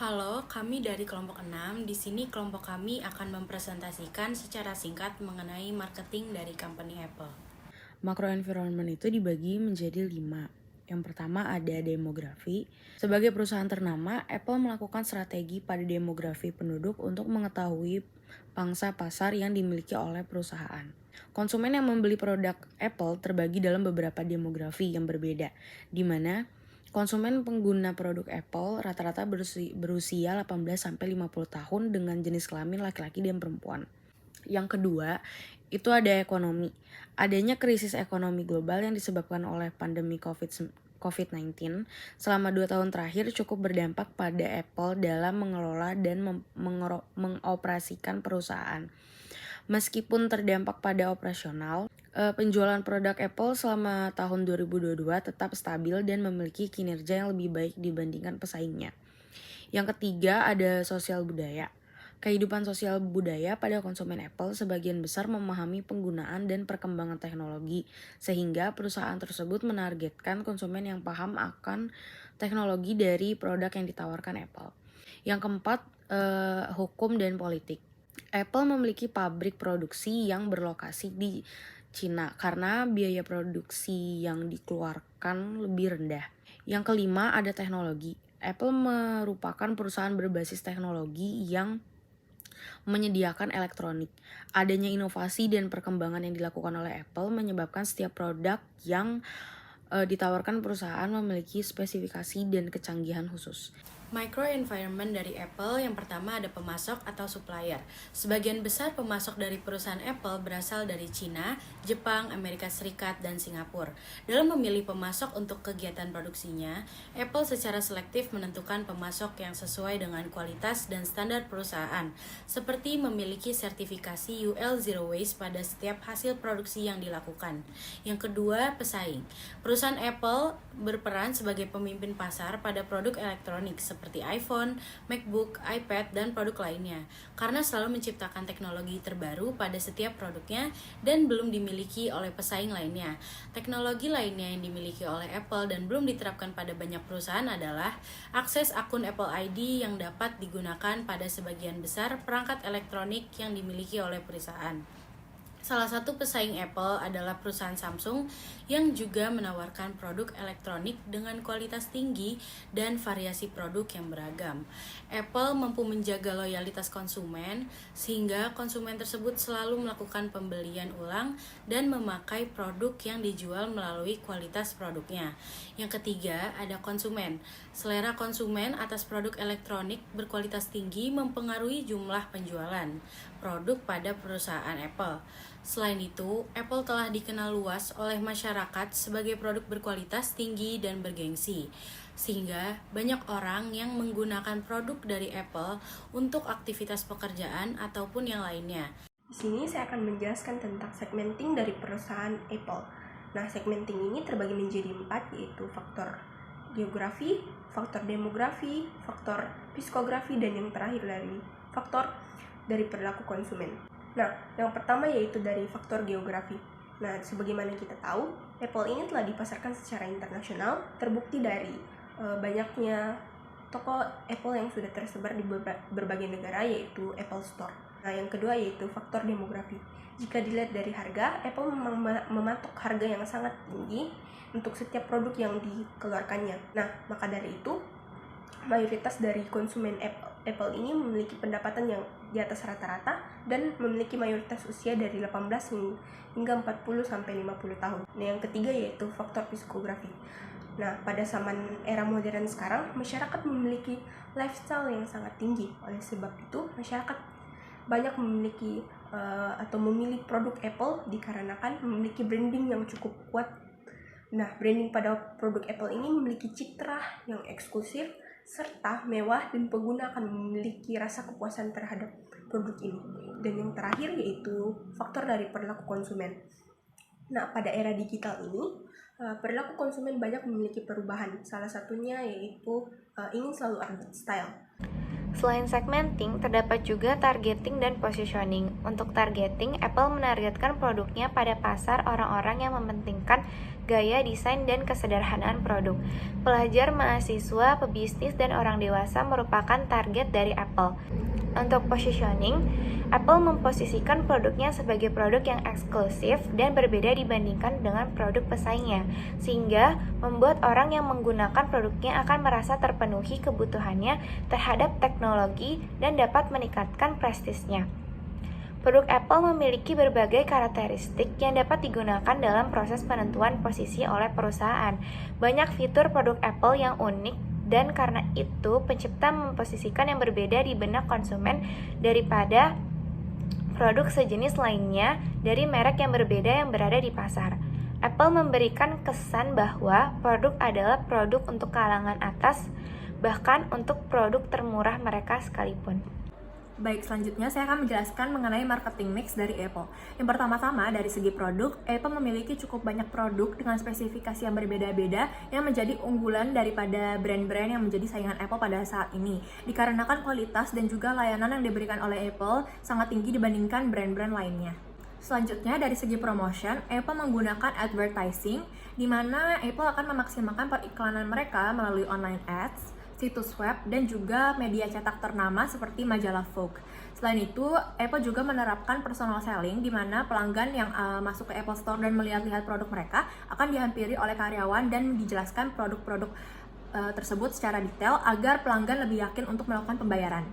Halo, kami dari kelompok 6. Di sini kelompok kami akan mempresentasikan secara singkat mengenai marketing dari company Apple. Makro environment itu dibagi menjadi 5. Yang pertama ada demografi. Sebagai perusahaan ternama, Apple melakukan strategi pada demografi penduduk untuk mengetahui pangsa pasar yang dimiliki oleh perusahaan. Konsumen yang membeli produk Apple terbagi dalam beberapa demografi yang berbeda, di mana konsumen pengguna produk Apple rata-rata berusia 18-50 tahun dengan jenis kelamin laki-laki dan perempuan. Yang kedua, itu ada ekonomi. Adanya krisis ekonomi global yang disebabkan oleh pandemi COVID-19 selama 2 tahun terakhir cukup berdampak pada Apple dalam mengelola dan mengoperasikan perusahaan. Meskipun terdampak pada operasional, penjualan produk Apple selama tahun 2022 tetap stabil dan memiliki kinerja yang lebih baik dibandingkan pesaingnya. Yang ketiga ada sosial budaya. Kehidupan sosial budaya pada konsumen Apple sebagian besar memahami penggunaan dan perkembangan teknologi, sehingga perusahaan tersebut menargetkan konsumen yang paham akan teknologi dari produk yang ditawarkan Apple. Yang keempat, hukum dan politik. Apple memiliki pabrik produksi yang berlokasi di Cina karena biaya produksi yang dikeluarkan lebih rendah. Yang kelima ada teknologi. Apple merupakan perusahaan berbasis teknologi yang menyediakan elektronik. Adanya inovasi dan perkembangan yang dilakukan oleh Apple menyebabkan setiap produk yang ditawarkan perusahaan memiliki spesifikasi dan kecanggihan khusus. Microenvironment dari Apple yang pertama ada pemasok atau supplier. Sebagian besar pemasok dari perusahaan Apple berasal dari Cina, Jepang, Amerika Serikat, dan Singapura. Dalam memilih pemasok untuk kegiatan produksinya, Apple secara selektif menentukan pemasok yang sesuai dengan kualitas dan standar perusahaan, seperti memiliki sertifikasi UL Zero Waste pada setiap hasil produksi yang dilakukan. Yang kedua, pesaing. Perusahaan Apple berperan sebagai pemimpin pasar pada produk elektronik seperti iPhone, MacBook, iPad, dan produk lainnya, karena selalu menciptakan teknologi terbaru pada setiap produknya dan belum dimiliki oleh pesaing lainnya. Teknologi lainnya yang dimiliki oleh Apple dan belum diterapkan pada banyak perusahaan adalah akses akun Apple ID yang dapat digunakan pada sebagian besar perangkat elektronik yang dimiliki oleh perusahaan. Salah satu pesaing Apple adalah perusahaan Samsung yang juga menawarkan produk elektronik dengan kualitas tinggi dan variasi produk yang beragam. Apple mampu menjaga loyalitas konsumen sehingga konsumen tersebut selalu melakukan pembelian ulang dan memakai produk yang dijual melalui kualitas produknya. Yang ketiga, ada konsumen. Selera konsumen atas produk elektronik berkualitas tinggi mempengaruhi jumlah penjualan produk pada perusahaan Apple. Selain itu, Apple telah dikenal luas oleh masyarakat sebagai produk berkualitas tinggi dan bergengsi, sehingga banyak orang yang menggunakan produk dari Apple untuk aktivitas pekerjaan ataupun yang lainnya. Di sini saya akan menjelaskan tentang segmenting dari perusahaan Apple. Nah, segmenting ini terbagi menjadi 4, yaitu faktor geografi, faktor demografi, faktor psikografi, dan yang terakhir dari faktor dari perilaku konsumen. Nah, yang pertama yaitu dari faktor geografi. Nah, sebagaimana kita tahu, Apple ini telah dipasarkan secara internasional, terbukti dari banyaknya toko Apple yang sudah tersebar di berbagai negara, yaitu Apple Store. Nah, yang kedua yaitu faktor demografi. Jika dilihat dari harga, Apple memang mematok harga yang sangat tinggi untuk setiap produk yang dikeluarkannya. Nah, maka dari itu, mayoritas dari konsumen Apple ini memiliki pendapatan yang di atas rata-rata dan memiliki mayoritas usia dari 18 hingga 40-50 tahun. Nah, yang ketiga yaitu faktor psikografi. Nah, pada zaman era modern sekarang, masyarakat memiliki lifestyle yang sangat tinggi. Oleh sebab itu, masyarakat banyak memiliki atau memilih produk Apple dikarenakan memiliki branding yang cukup kuat. Nah, branding pada produk Apple ini memiliki citra yang eksklusif, serta mewah, dan pengguna akan memiliki rasa kepuasan terhadap produk ini. Dan yang terakhir yaitu faktor dari perilaku konsumen. Nah, pada era digital ini, perilaku konsumen banyak memiliki perubahan. Salah satunya yaitu ingin selalu update style. Selain segmenting, terdapat juga targeting dan positioning. Untuk targeting, Apple menargetkan produknya pada pasar orang-orang yang mementingkan gaya desain dan kesederhanaan produk. Pelajar, mahasiswa, pebisnis, dan orang dewasa merupakan target dari Apple. Untuk positioning, Apple memposisikan produknya sebagai produk yang eksklusif dan berbeda dibandingkan dengan produk pesaingnya, sehingga membuat orang yang menggunakan produknya akan merasa terpenuhi kebutuhannya terhadap teknologi dan dapat meningkatkan prestisnya. Produk Apple memiliki berbagai karakteristik yang dapat digunakan dalam proses penentuan posisi oleh perusahaan. Banyak fitur produk Apple yang unik, dan karena itu pencipta memposisikan yang berbeda di benak konsumen daripada produk sejenis lainnya dari merek yang berbeda yang berada di pasar. Apple memberikan kesan bahwa produk adalah produk untuk kalangan atas, bahkan untuk produk termurah mereka sekalipun. Baik, selanjutnya saya akan menjelaskan mengenai marketing mix dari Apple. Yang pertama-tama, dari segi produk, Apple memiliki cukup banyak produk dengan spesifikasi yang berbeda-beda yang menjadi unggulan daripada brand-brand yang menjadi saingan Apple pada saat ini. Dikarenakan kualitas dan juga layanan yang diberikan oleh Apple sangat tinggi dibandingkan brand-brand lainnya. Selanjutnya, dari segi promotion, Apple menggunakan advertising, di mana Apple akan memaksimalkan periklanan mereka melalui online ads, situs web, dan juga media cetak ternama seperti majalah Vogue. Selain itu, Apple juga menerapkan personal selling, di mana pelanggan yang masuk ke Apple Store dan melihat-lihat produk mereka akan dihampiri oleh karyawan dan dijelaskan produk-produk tersebut secara detail agar pelanggan lebih yakin untuk melakukan pembayaran.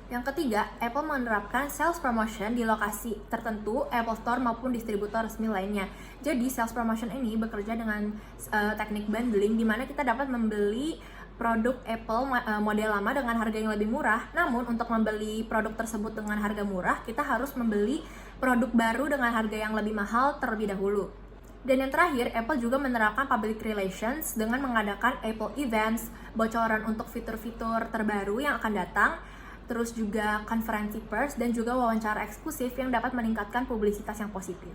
Yang ketiga, Apple menerapkan sales promotion di lokasi tertentu Apple Store maupun distributor resmi lainnya. Jadi, sales promotion ini bekerja dengan teknik bundling, di mana kita dapat membeli produk Apple model lama dengan harga yang lebih murah. Namun untuk membeli produk tersebut dengan harga murah, kita harus membeli produk baru dengan harga yang lebih mahal terlebih dahulu. Dan yang terakhir, Apple juga menerapkan public relations dengan mengadakan Apple Events, bocoran untuk fitur-fitur terbaru yang akan datang, terus juga konferensi pers dan juga wawancara eksklusif yang dapat meningkatkan publisitas yang positif.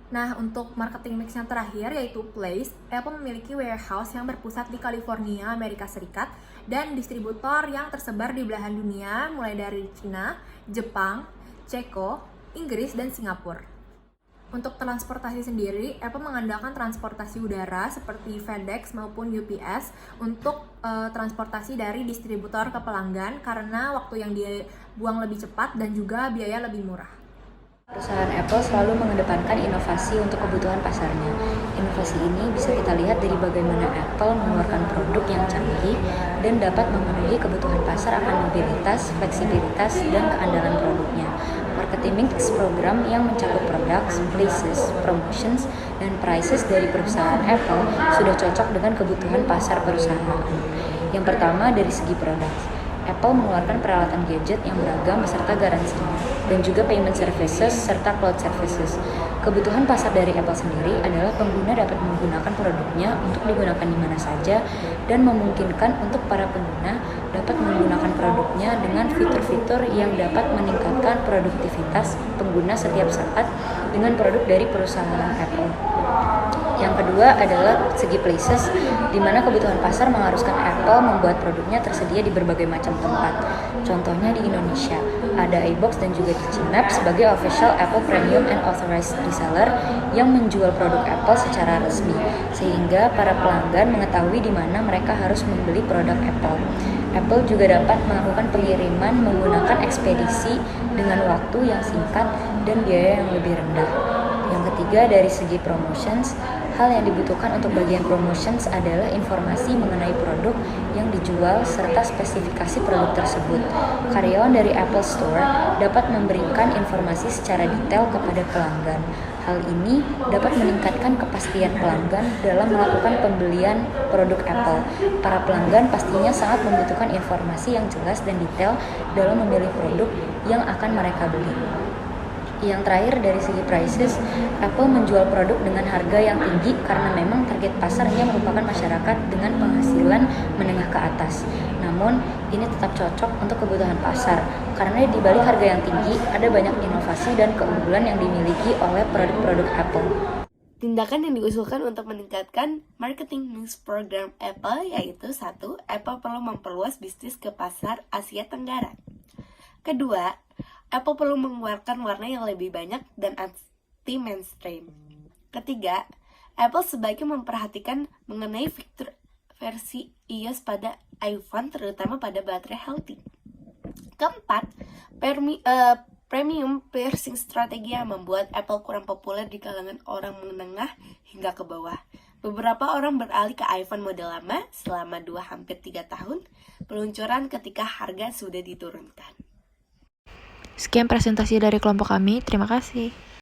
Nah, untuk marketing mix yang terakhir yaitu place, Apple memiliki warehouse yang berpusat di California, Amerika Serikat, dan distributor yang tersebar di belahan dunia mulai dari Cina, Jepang, Ceko, Inggris, dan Singapura. Untuk transportasi sendiri, Apple mengandalkan transportasi udara seperti FedEx maupun UPS untuk transportasi dari distributor ke pelanggan karena waktu yang dibuang lebih cepat dan juga biaya lebih murah. Perusahaan Apple selalu mengedepankan inovasi untuk kebutuhan pasarnya. Inovasi ini bisa kita lihat dari bagaimana Apple mengeluarkan produk yang canggih dan dapat memenuhi kebutuhan pasar akan mobilitas, fleksibilitas, dan keandalan produknya. Marketing mix program yang mencakup products, places, promotions, dan prices dari perusahaan Apple sudah cocok dengan kebutuhan pasar perusahaan. Yang pertama, dari segi produk. Apple mengeluarkan peralatan gadget yang beragam beserta garansinya, dan juga payment services serta cloud services. Kebutuhan pasar dari Apple sendiri adalah pengguna dapat menggunakan produknya untuk digunakan di mana saja dan memungkinkan untuk para pengguna dapat menggunakan produknya dengan fitur-fitur yang dapat meningkatkan produktivitas pengguna setiap saat dengan produk dari perusahaan Apple. Yang kedua adalah segi places, di mana kebutuhan pasar mengharuskan Apple membuat produknya tersedia di berbagai macam tempat. Contohnya di Indonesia, ada iBox dan juga DigiMap sebagai official Apple Premium and Authorized Reseller yang menjual produk Apple secara resmi, sehingga para pelanggan mengetahui di mana mereka harus membeli produk Apple. Apple juga dapat melakukan pengiriman menggunakan ekspedisi dengan waktu yang singkat dan biaya yang lebih rendah. Yang ketiga, dari segi promotions, hal yang dibutuhkan untuk bagian promotions adalah informasi mengenai produk yang dijual serta spesifikasi produk tersebut. Karyawan dari Apple Store dapat memberikan informasi secara detail kepada pelanggan. Hal ini dapat meningkatkan kepastian pelanggan dalam melakukan pembelian produk Apple. Para pelanggan pastinya sangat membutuhkan informasi yang jelas dan detail dalam memilih produk yang akan mereka beli. Yang terakhir, dari segi prices, Apple menjual produk dengan harga yang tinggi karena memang target pasarnya merupakan masyarakat dengan penghasilan menengah ke atas. Namun, ini tetap cocok untuk kebutuhan pasar karena di balik harga yang tinggi ada banyak inovasi dan keunggulan yang dimiliki oleh produk-produk Apple. Tindakan yang diusulkan untuk meningkatkan marketing mix program Apple yaitu 1. Apple perlu memperluas bisnis ke pasar Asia Tenggara. Kedua, Apple perlu mengeluarkan warna yang lebih banyak dan anti-mainstream. Ketiga, Apple sebaiknya memperhatikan mengenai fitur versi iOS pada iPhone, terutama pada baterai healthy. Keempat, premium pricing strategi yang membuat Apple kurang populer di kalangan orang menengah hingga ke bawah. Beberapa orang beralih ke iPhone model lama selama 2-3 tahun peluncuran ketika harga sudah diturunkan. Sekian presentasi dari kelompok kami, terima kasih.